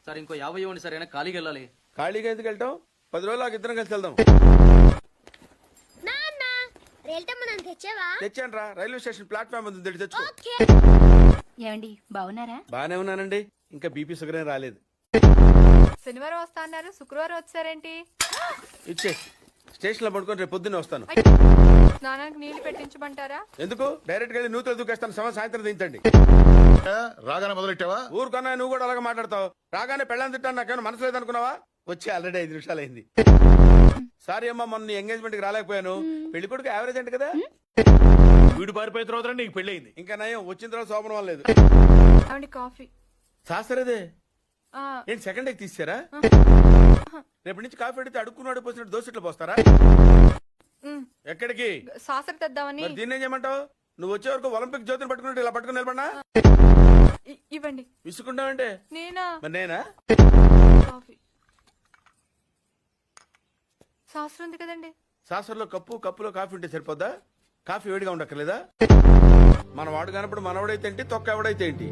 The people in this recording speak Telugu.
సార్ ఇంకో 50 ఇవ్వండి సార్, అయినా ఖాళీకి వెళ్ళాలి. ఖాళీగా ఎందుకు వెళ్తాం? 10 రోజులు నాకు ఇద్దరం కలిసి వెళ్దాం. తెచ్చాను రా, రైల్వే స్టేషన్ ప్లాట్ఫామ్ ఉంది, తెచ్చుకో. ఏమండి బాగున్నారా? బానే ఉన్నానండి, ఇంకా బీపీ షుగర్ ఏం రాలేదు. శనివారం వస్తా అన్నారు, శుక్రవారం వచ్చారేంటి? ఇచ్చే స్టేషన్ లో పడుకొని రేపు పొద్దున్నే వస్తాను. స్నానానికి నీళ్లు పెట్టించమంటారా? ఎందుకు డైరెక్ట్ గా వెళ్ళి నూతులు దూకేస్తాను, సాయంత్రం దించండి. రాగానే మొదలెట్టావా? ఊరుకన్నా నువ్వు కూడా అలాగే మాట్లాడతావు. రాగానే పెళ్ళని తిట్టాను, నాకేమైనా మనసు లేదనుకున్నావా? వచ్చి ఆల్రెడీ 5 నిమిషాలు అయింది. సారీ అమ్మా, మొన్న ఎంగేజ్మెంట్ కి రాలేకపోయాను. పెళ్లి కొడుకు యావరేజ్ అంటే కదా. వీడు పారిపోయిన తర్వాత నీకు పెళ్లి అయింది. ఇంకా నయం, వచ్చిన తర్వాత శోభనం వల్ల లేదు. అవండి కాఫీ. శాస్త్రదే ఆ, ఏంటి సెకండ్ డేకి తీసారా? రేపటి నుంచి కాఫీ అడిగితే అడుక్కున్నాడు పోసినట్టు దోశట్లు పోస్తారా? ఉమ్, ఎక్కడికి? సాసర తెద్దామని. మరి దీన్ని ఏం చేయమంటావు? నువ్వు వచ్చే వరకు ఒలింపిక్ జ్యోతిని పట్టుకున్నట్టు ఇలా పట్టుకుని నిలబడినా ఇవ్వండి. విసుకుంటావంటే నేనా? మరి నేనా? కాఫీ. శాస్త్రం ఉంది కదండి. శాస్త్రంలో కప్పులో కాఫీ ఉంటే సరిపోద్దా? కాఫీ వేడిగా ఉండక్కర్లేదా? మన వాడు కానప్పుడు మనవడైతే ఏంటి, తొక్క ఎవడైతే ఏంటి?